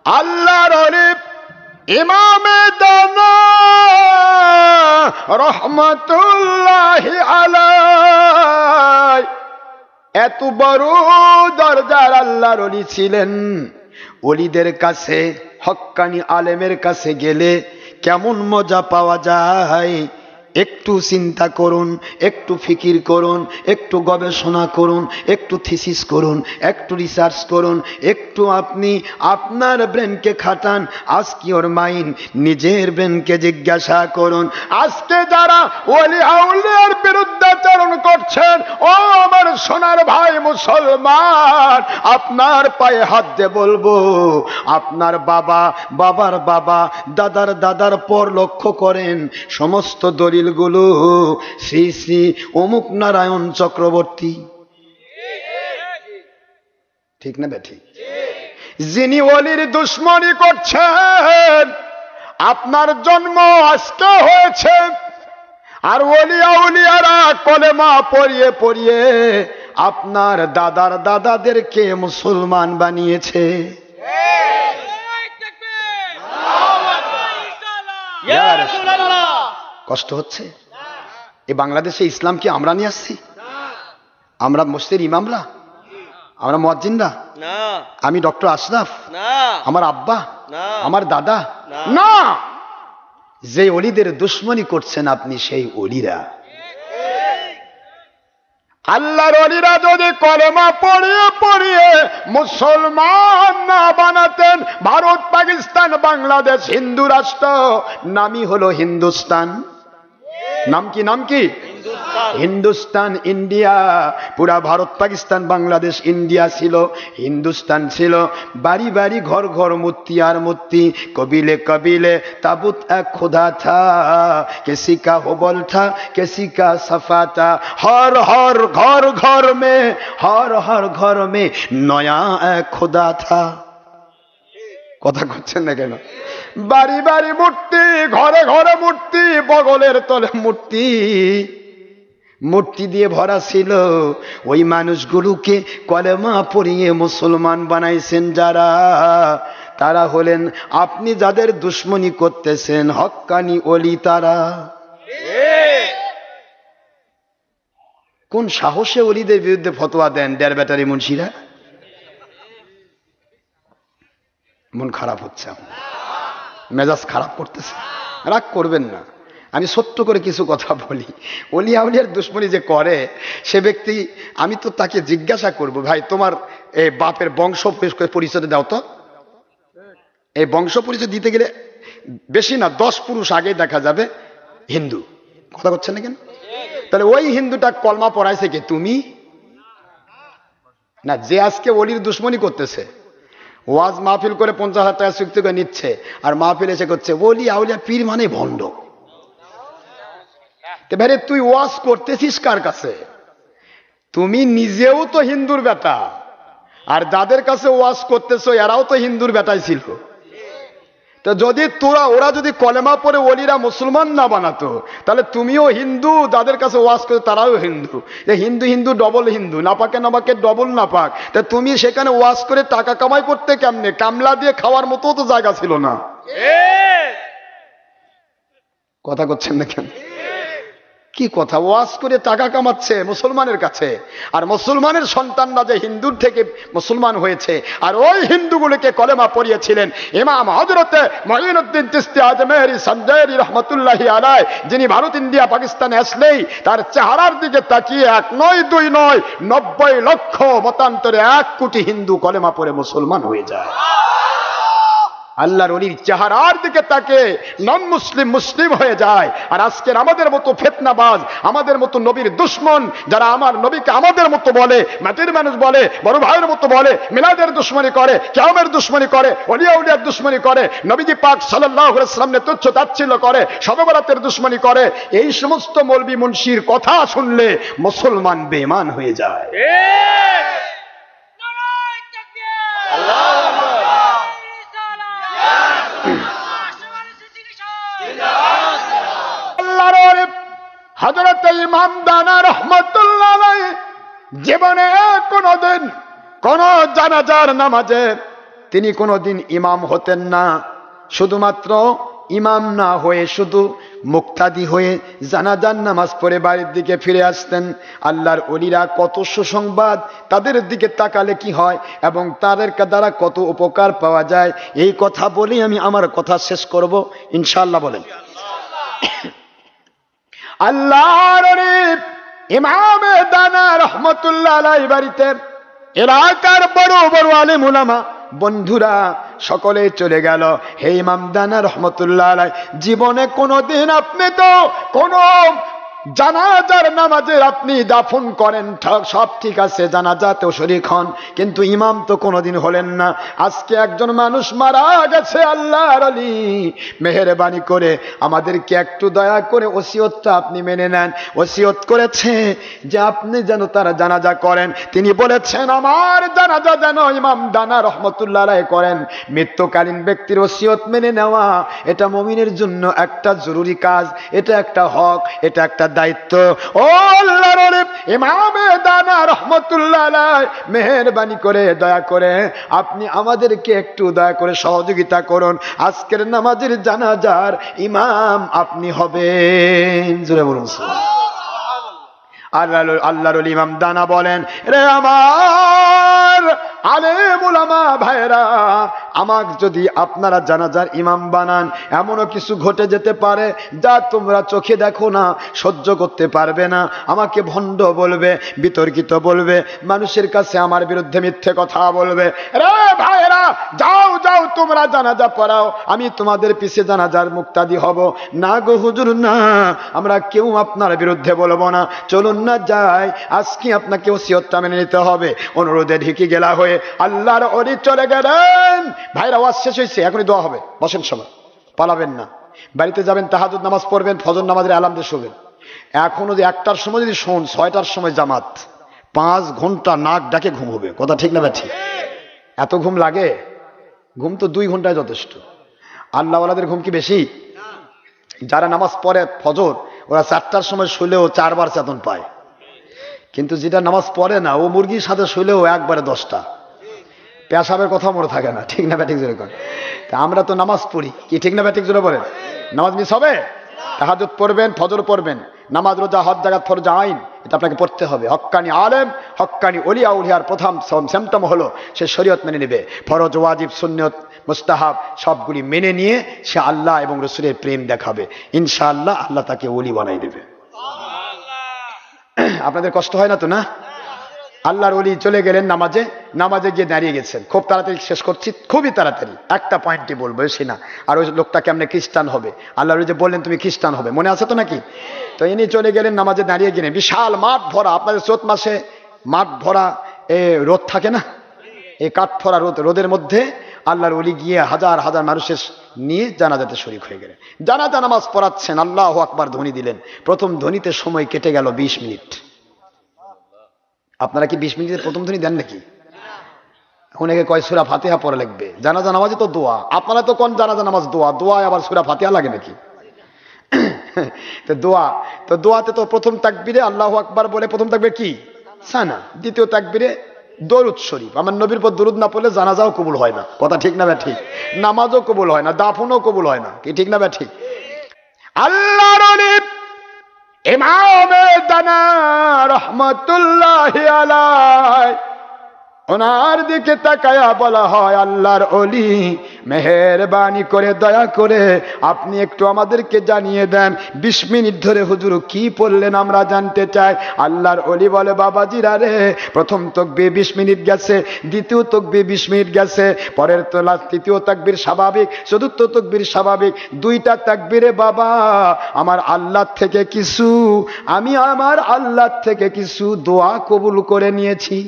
আল্লাহর ওলি ইমামে দানা রহমাতুল্লাহি আলাইহি এত বড় দরজার আল্লাহর ওলি ছিলেন। ওলিদের কাছে, হক্কানি আলেমের কাছে গেলে কেমন মজা পাওয়া যায় একটু চিন্তা করুন, একটু ফিকির করুন, একটু গবেষণা করুন, একটু থিসিস করুন, একটু রিসার্চ করুন, একটু আপনি আপনার ব্রেনকে খাটান। আজকে ওর মাইন্ড নিজের ব্রেনকে জিজ্ঞাসা করুন। আজকে যারা ওলি আউলিয়ার বিরুদ্ধাচরণ করছেন, ও আমার সোনার ভাই মুসলমান, আপনার পায়ে হাত দিয়ে বলবো, আপনার বাবা, বাবার বাবা, দাদার দাদার পর লক্ষ্য করেন সমস্ত দলিলগুলো শ্রী শ্রী অমুক নারায়ণ চক্রবর্তী। ঠিক না বেঠিক? যিনি ওলির দুশ্মনী করছেন, আপনার জন্ম আজকে হয়েছে, আর ওলি আউলিয়ারা কলেমা পড়িয়ে পড়িয়ে আপনার দাদার দাদাদেরকে মুসলমান বানিয়েছে। কষ্ট হচ্ছে? এই বাংলাদেশে ইসলাম কি আমরা নিয়ে আসছি? আমরা মসজিদের ইমামরা, আমরা মুয়াজ্জিনরা, আমি ডক্টর আশরাফ, আমার আব্বা, আমার দাদা না। যে ওলিদের দুশ্মনী করছেন আপনি, সেই ওলিরা। আল্লাহর ওলিরা যদি কলেমা পড়িয়ে পড়িয়ে মুসলমান না বানাতেন, ভারত, পাকিস্তান, বাংলাদেশ হিন্দু রাষ্ট্র, নামই হলো হিন্দুস্তান। নাম কি? নাম কি? হিন্দুস্তান, ইন্ডিয়া। পুরা ভারত, পাকিস্তান, বাংলাদেশ ইন্ডিয়া ছিল, হিন্দুস্তান ছিল। বাড়ি বাড়ি, ঘর ঘর মূর্তি আর মূর্তি, কবিলে কবিলে তাবুত এক খুদা থা, কিসি কা হোবল থা, কিসি কা সফা থা, হর হর ঘর ঘর মে, হর হর ঘর মে নয়া এক খুদা থা। কথা করছেন না কেন? বাড়ি বাড়ি মূর্তি, ঘরে ঘরে মূর্তি, বগলের তলে মূর্তি, মূর্তি দিয়ে ভরা ছিল। ওই মানুষগুলোকে কলেমা পড়িয়ে মুসলমান বানাইছেন যারা, তারা হলেন আপনি যাদের দুশ্মনী করতেছেন, হক্কানি ওলি তারা। কোন সাহসে ওলিদের বিরুদ্ধে ফতোয়া দেন ডের ব্যাটারি মুন্সিরা? মন খারাপ হচ্ছে, মেজাজ খারাপ করতেছে। রাগ করবেন না, আমি সত্য করে কিছু কথা বলি। ওলি আউলিয়ার দুশ্মনী যে করে সে ব্যক্তি, আমি তো তাকে জিজ্ঞাসা করব, ভাই তোমার এই বাপের বংশ পরিচয় দাও তো। এই বংশ পরিচয় দিতে গেলে বেশি না 10 পুরুষ আগে দেখা যাবে হিন্দু। কথা করছেন না কেন? তাহলে ওই হিন্দুটা কলমা পড়াইছে কে? তুমি না। যে আজকে ওলির দুশ্মনী করতেছে, ওয়াজ মাহফিল করে 50,000 টাকা চুক্তি করে নিচ্ছে, আর মাহফিল এসে করছে ওলি আউলিয়া পীর মানে ভণ্ড। ভাই তুই ওয়াজ করতেছিস কার কাছে? তুমি নিজেও তো হিন্দুর বেটা, আর যাদের কাছে ওয়াজ করতেছো এরাও তো হিন্দুর বেটাই ছিল। তো যদি ওরা যদি কলেমা পড়ে ওলিরা মুসলমান না বানাতো, তাহলে তুমিও হিন্দু, যাদের কাছে ওয়াজ করে তারাও হিন্দু। হিন্দু হিন্দু ডবল হিন্দু, নাপাকে নাপাকে ডবল নাপাক। তা তুমি সেখানে ওয়াজ করে টাকা কামাই করতে কেমনে? কামলা দিয়ে খাওয়ার মতো তো জায়গা ছিল না। কথা করছেন না কেন? কি কথা? ওয়াজ করে টাকা কামাচ্ছে মুসলমানের কাছে, আর মুসলমানের সন্তানরা যে হিন্দুর থেকে মুসলমান হয়েছে, আর ওই হিন্দুগুলোকে কলেমা পড়িয়েছিলেন ইমাম হযরতে মুঈনুদ্দিন চিশতি আজমেরি সঞ্জয়রি রহমাতুল্লাহি আলাইহি, যিনি ভারত, ইন্ডিয়া, পাকিস্তানে আসলেই তার চেহারার দিকে তাকিয়ে 1 নয় 2 নয় 90 লক্ষ মতান্তরে 1 কোটি হিন্দু কলেমা পড়ে মুসলমান হয়ে যায়। আল্লাহর ওলির চেহারার দিকে তাকে নন মুসলিম মুসলিম হয়ে যায়। আর আজকের আমাদের মতো ফিতনাবাজ, আমাদের মতো নবীর দুশ্মন যারা আমার নবীকে আমাদের মতো বলে, মাটির মানুষ বলে, বড় ভাইয়ের মতো বলে, মিলাদের দুশ্মনী করে, কিয়ামের দুশ্মনী করে, ওলিয়া উলিয়ার দুশ্মনী করে, নবীজি পাক সাল্লাল্লাহু আলাইহি ওয়াসাল্লামের তুচ্ছ তাচ্ছিল্য করে, শবে বরাতের দুশ্মনী করে, এই সমস্ত মৌলবি মুন্সির কথা শুনলে মুসলমান বেঈমান হয়ে যায়। হযরত ইমাম দানা রাহমাতুল্লাহ আলাইহি জীবনে কোনদিন কোন জানাজার নামাজে তিনি কোনোদিন ইমাম হতেন না, শুধুমাত্র ইমাম না হয়ে শুধু মুক্তাদি হয়ে জানাজার নামাজ পড়ে বাড়ির দিকে ফিরে আসতেন। আল্লাহর ওলিরা কত সুসংবাদ, তাদের দিকে তাকালে কি হয় এবং তাদের দ্বারা কত উপকার পাওয়া যায়, এই কথা বলেই আমি আমার কথা শেষ করব ইনশাআল্লাহ। বলেন আল্লাহর ওলি ইমামে দানা রহমতুল্লাহ আলাইহি বাড়িতে এলাকার বড় বড় আলেম উলামা বন্ধুরা সকলে চলে গেল। হে ইমাম দানা রহমতুল্লাহ আলাইহি, জীবনে কোনোদিন আপনি তো কোনো জানাজার নামাজের আপনি দাফন করেন, সব ঠিক আছে, জানাজাতেও শরীক হন, কিন্তু ইমাম তো কোনোদিন হলেন না। আজকে একজন মানুষ মারা গেছে, আল্লাহর ওলি মেহেরবানি করে আমাদেরকে একটু দয়া করে ওসিয়তটা আপনি মেনে নেন। ওসিয়ত করেছে যে আপনি যেন তার জানাজা করেন। তিনি বলেছেন আমার জানাজা যেন ইমাম দানা রহমতুল্লাহ আলাইহি করেন। মৃত্যুকালীন ব্যক্তির ওসিয়ত মেনে নেওয়া এটা মুমিনের জন্য একটা জরুরি কাজ, এটা একটা হক, এটা একটা দায়িত্ব। ও আল্লাহর ওলি ইমামে দানা রাহমাতুল্লাহ আলাইহি, মেহেরবানি করে দয়া করে আপনি আমাদেরকে একটু দয়া করে সহযোগিতা করুন, আজকের নামাজের জানাজার ইমাম আপনি হবেন। জোরে বলুন আল্লাহর ওলি ইমাম দানা বলেন, রে আমার আলেম উলামা ভাইরা, আমাকে যদি আপনারা জানাজার ইমাম বানান, এমনও কিছু ঘটে যেতে পারে যা তোমরা চোখে দেখো না, সহ্য করতে পারবে না। আমাকে ভণ্ড বলবে, বিতর্কিত বলবে, মানুষের কাছে আমার বিরুদ্ধে মিথ্যে কথা বলবে। রে ভাইরা, যাও যাও তোমরা জানাজা পড়াও, আমি তোমাদের পিছে জানাজার মুক্তাদি হব। না গো হুজুর না, আমরা কেউ আপনার বিরুদ্ধে বলবো না, চলুন না যাই, আজকে আপনাকে ওসিয়তটা মেনে নিতে হবে। অনুরোধে ঢেকে গেলা হয়ে আল্লাহর ওলি চলে গেলেন। ভাইরা ওয়াজ শেষ হয়েছে, এখনই দোয়া হবে, বসেন সবাই, পালাবেন না। বাড়িতে যাবেন, তাহাজ্জুদ নামাজ পড়বেন, ফজর নামাজের আলাম দিয়ে শোবেন। এখন যদি 1টার সময় যদি শোন, 6টার সময় জামাত, 5 ঘন্টা নাক ডাকে ঘুম হবে। কথা ঠিক না ঠিক? এত ঘুম লাগে? ঘুম তো 2 ঘন্টায় যথেষ্ট। আল্লাহওয়ালাদের ঘুম কি বেশি? যারা নামাজ পড়ে ফজর, ওরা 4টার সময় শুলেও 4 বার চেতন পায়, কিন্তু যেটা নামাজ পড়ে না, ও মুরগির সাথে শুলেও একবারে 10টা। পেশাবের কথা মনে থাকে না, ঠিক না ব্যাটিক জোরে করেন। তা আমরা তো নামাজ পড়ি, কি ঠিক না ব্যাটিক জোরে বলেন? নামাজ মিস হবে? তাহাজ্জুদ পড়বেন, ফজর পড়বেন, নামাজ রোজা হজ জাকাত ফরজ আইন, এটা আপনাকে পড়তে হবে। হক্কানি আলেম, হক্কানি ওলিয়া উলিয়ার প্রথম সিম্পটম হলো সে শরীয়ত মেনে নেবে। ফরজ, ওয়াজিব, সুন্নত, মুস্তাহাব সবগুলি মেনে নিয়ে সে আল্লাহ এবং রাসূলের প্রেম দেখাবে। ইনশাআল্লাহ আল্লাহ তাকে ওলি বানাই দেবে। আপনাদের কষ্ট হয় না তো? না, আল্লাহর ওলি চলে গেলেন নামাজে, নামাজে গিয়ে দাঁড়িয়ে গেছেন। খুব তাড়াতাড়ি শেষ করছি, খুবই তাড়াতাড়ি, একটা পয়েন্টই বলবো, বেশি না। আর ওই লোকটা কেমনে খ্রিস্টান হবে, আল্লাহর যে বললেন তুমি খ্রিস্টান হবে, মনে আছে তো নাকি? তো ইনি চলে গেলেন নামাজে দাঁড়িয়ে গেলেন, বিশাল মাঠ ভরা, আপনাদের চৈত মাসে মাঠ ভরা রোদ থাকে না, এই কাঠ ভরা রোদের মধ্যে আল্লাহর ওলি গিয়ে হাজার হাজার মানুষের নিয়ে জানাজাতে শরীক হয়ে গেলেন। জানাজা নামাজ পড়াচ্ছেন, আল্লাহু আকবার ধ্বনি দিলেন। প্রথম ধ্বনিতে সময় কেটে গেল 20 মিনিট। আপনারা কি 20 মিনিটের প্রথম ধ্বনি দেন নাকি? অনেকে কয় সূরা ফাতিহা পড়া লাগবে। জানাজা নামাজে তো দোয়া, আপনারা তো কোন জানাজা নামাজ দোয়া, দোয়ায় আবার সূরা ফাতিহা লাগে নাকি? তো দোয়াতে তো প্রথম তাকবীরে আল্লাহু আকবার বলে প্রথম তাকবীর কি সানা, দ্বিতীয় তাকবীরে দরুদ শরীফ। আমার নবীর পর দরুদ না পড়লে জানাজাও কবুল হয় না। কথা ঠিক না ঠিক? নামাজও কবুল হয় না, দাফনও কবুল হয় না, কি ঠিক না ঠিক? আল্লাহর ওলি ইমামে দানা রাহমাতুল্লাহি আলাইহি, ওনার দিকে তাকায়া বলা হয়, আল্লাহর ওলি মেহেরবানি করে দয়া করে আপনি একটু আমাদেরকে জানিয়ে দেন, 20 মিনিট ধরে হুজুর কি পড়লেন আমরা জানতে চাই। আল্লাহর ওলি বলে, বাবাজিরা রে, প্রথম তাকবীর 20 মিনিট গেছে, দ্বিতীয় তাকবীর 20 মিনিট গেছে, পরের তোলা তৃতীয় তাকবীর স্বাভাবিক, চতুর্থ তাকবীর স্বাভাবিক, 2টা তাকবীরে বাবা আমার আল্লাহ থেকে কিছু, আমি আমার আল্লাহ থেকে কিছু দোয়া কবুল করে নিয়েছি।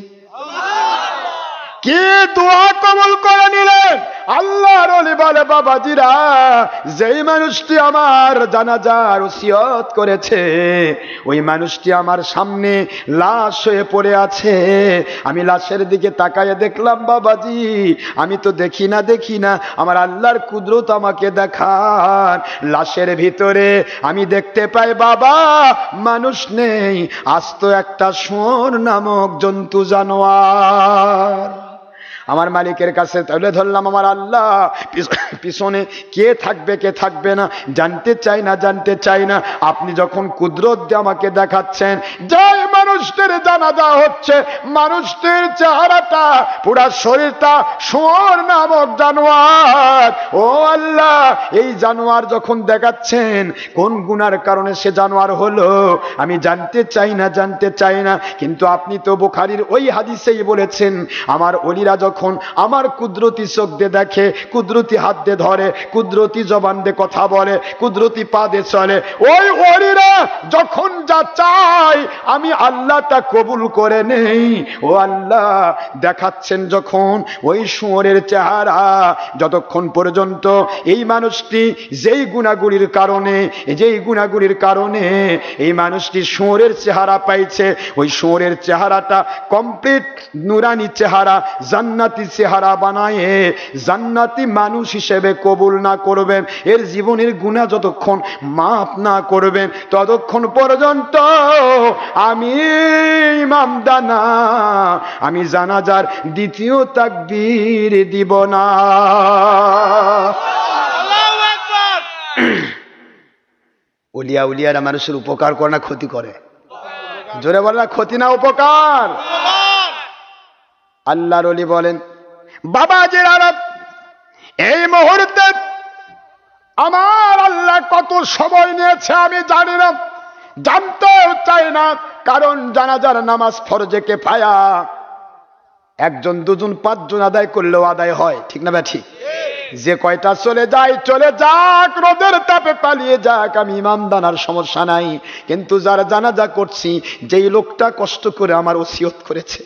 কি দোয়া কবুল করে নিলেন? আল্লাহর ওলি বলে, বাবাজিরা, যেই মানুষটি আমার জানাজার ওসিয়ত করেছে, ওই মানুষটি আমার সামনে লাশ হয়ে পড়ে আছে। আমি লাশের দিকে তাকায় দেখলাম, বাবাজি আমি তো দেখি না, আমার আল্লাহর কুদরত আমাকে দেখান। লাশের ভিতরে আমি দেখতে পাই বাবা মানুষ নেই, আস্ত একটা শুয়োর নামক জন্তু জানোয়ার। আমার মালিকের কাছে তুলে ধরলাম, আমার আল্লাহ পিছনে কে থাকবে না জানতে চাই না। আপনি যখন কুদরত দিয়ে আমাকে দেখাচ্ছেন যে মানুষটির জানাজা হচ্ছে, মানুষটির চেহারাটা পুরা শরীরটা শুয়োর নামক জানোয়ার, ও আল্লাহ এই জানোয়ার যখন দেখাচ্ছেন কোন গুনার কারণে সে জানোয়ার হলো আমি জানতে চাই না। কিন্তু আপনি তো বুখারীর ওই হাদিসেই বলেছেন আমার ওলিরা যখন আমার কুদরতি চোখ দিয়ে দেখে, কুদরতি হাত দিয়ে ধরে, কুদরতি জবান দিয়ে কথা বলে, কুদরতি পা দিয়ে চলে, ওই ওলিরা যখন যা চায় আমি আল্লাহ তা কবুল করে নেই। ও আল্লাহ দেখাচ্ছেন যখন ওই শুয়োরের চেহারা, যতক্ষণ পর্যন্ত এই মানুষটি যেই গুনাহগুলির কারণে এই মানুষটি শুয়োরের চেহারা পাইছে, ওই শুয়োরের চেহারাটা কমপ্লিট নুরানি চেহারা, জান্নাতি চেহারা বানায় জান্নাতি মানুষ হিসেবে কবুল না করবেন, এর জীবনের গুনাহ যতক্ষণ মাফ না করবেন ততক্ষণ পর্যন্ত আমি ইমাম দানা আমি জানাজার দ্বিতীয় তাকবীর দিব না। উলিয়ারা মানুষের উপকার করে না ক্ষতি করে? জোরে বলা ক্ষতি না উপকার? আল্লাহর ওলি বলেন বাবাজির আরব এই মুহূর্তে আমার আল্লাহ কত সময় নিয়েছে আমি জানি না, জানতেও চাই না, কারণ জানাজার নামাজ ফরজে কিফায়া, একজন দুজন পাঁচজন আদায় করলেও আদায় হয়, ঠিক না ঠিক? যে কয়টা চলে যাক, রোদের তাপে পালিয়ে যাক, আমি ইমাম দানার সমস্যা নাই। কিন্তু যারা জানাজা করছি, যেই লোকটা কষ্ট করে আমার ওসিয়ত করেছে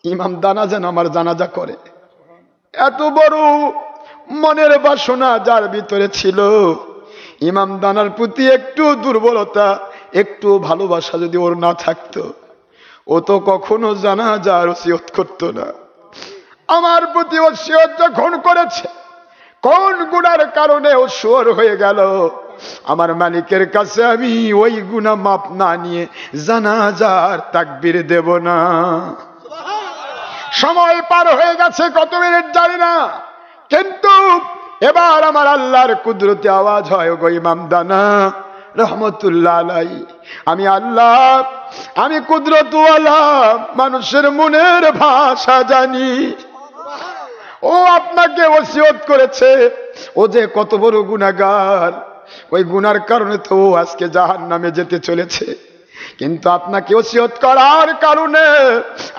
ইমাম দানা যেন আমার জানাজা করে, এত বড় মনের বাসনা যার ভিতরে ছিল, ইমাম দানার প্রতি একটু দুর্বলতা, একটু ভালোবাসা যদি ওর না থাকতো, ও তো কখনো জানাজার ওসিয়ত করতো না। আমার প্রতি ওসিয়ত যখন করেছে, কোন গুনার কারণে ও শুয়োর হয়ে গেল, আমার মালিকের কাছে আমি ওই গুনাহ মাপ না নিয়ে জানাজার তাকবীর দেব না। সময় পার হয়ে গেছে, কত মিনিট জানি না, কিন্তু এবার আমার আল্লাহর কুদরতি আওয়াজ হয়, গো ইমাম দানা রহমতুল্লাহ আলাইহি, আমি আল্লাহ, আমি কুদরতওয়ালা, মানুষের মনের ভাষা জানি। ও আপনাকে ওসিয়ত করেছে, ও যে কত বড় গুনাহগার, ওই গুনার কারণে তো আজকে জাহান্নামে যেতে চলেছে। কিন্তু আপনাকে ওসিয়ত করার কারণে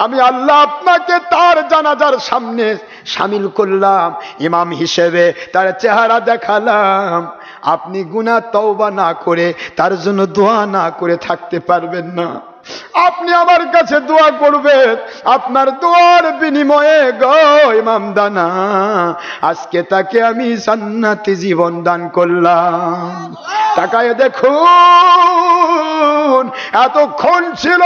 আমি আল্লাহ আপনাকে তার জানাজার সামনে শামিল করলাম, ইমাম হিসেবে তার চেহারা দেখালাম। আপনি গুনাহ তওবা না করে, তার জন্য দোয়া না করে থাকতে পারবেন না। আপনি আমার কাছে দোয়া করবেন, আপনার দোয়ার বিনিময়ে গো ইমাম দানা আজকে তাকে আমি জান্নাতি জীবন দান করলাম। তাকায় দেখুন, এতক্ষণ ছিল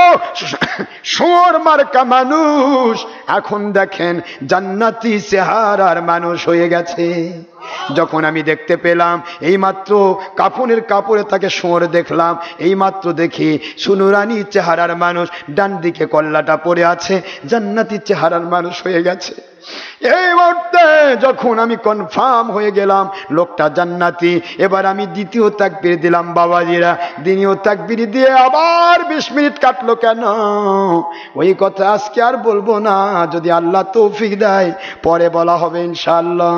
শুয়োর মার্কা মানুষ, এখন দেখেন জান্নাতি চেহারার মানুষ হয়ে গেছে। যখন আমি দেখতে পেলাম, এইমাত্র কাফনের কাপড়ে তাকে শুয়োর দেখলাম, এইমাত্র দেখি সুনুরানি চেহারার মানুষ, ডান দিকে কল্লাটা পড়ে আছে, জান্নাতি চেহারার মানুষ হয়ে গেছে। এই মুহূর্তে যখন আমি কনফার্ম হয়ে গেলাম লোকটা জান্নাতি, এবার আমি দ্বিতীয় তাকবীর দিলাম। বাবাজিরা, দ্বিতীয় তাকবীর দিয়ে আবার 20 মিনিট কাটলো কেন, ওই কথা আজকে আর বলবো না, যদি আল্লাহ তৌফিক দেয় পরে বলা হবে ইনশাআল্লাহ।